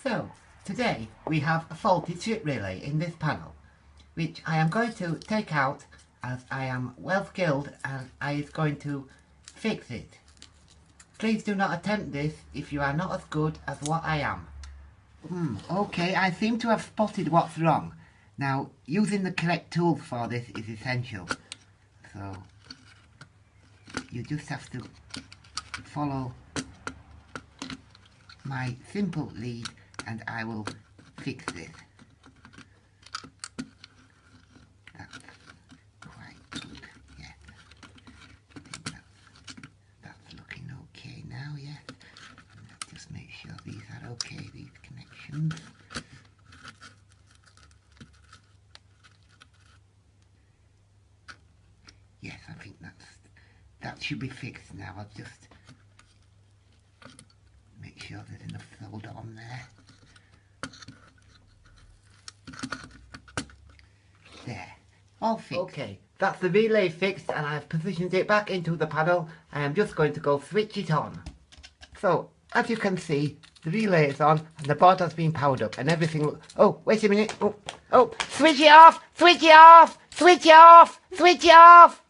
So, today we have a faulty chip relay in this panel, which I am going to take out as I am well skilled and I is going to fix it. Please do not attempt this if you are not as good as what I am. Okay, I seem to have spotted what's wrong. Now, using the correct tools for this is essential. So, you just have to follow my simple lead and I will fix this. That's quite good, yes. I think that's looking okay now, yes. Let's just make sure these are okay, these connections. Yes, I think that should be fixed now. I'll just make sure there's enough solder on there. There, all fixed. Okay, that's the relay fixed and I've positioned it back into the panel. I am just going to go switch it on. So, as you can see, the relay is on and the board has been powered up and everything. Oh, wait a minute. Oh, switch it off! Switch it off! Switch it off! Switch it off!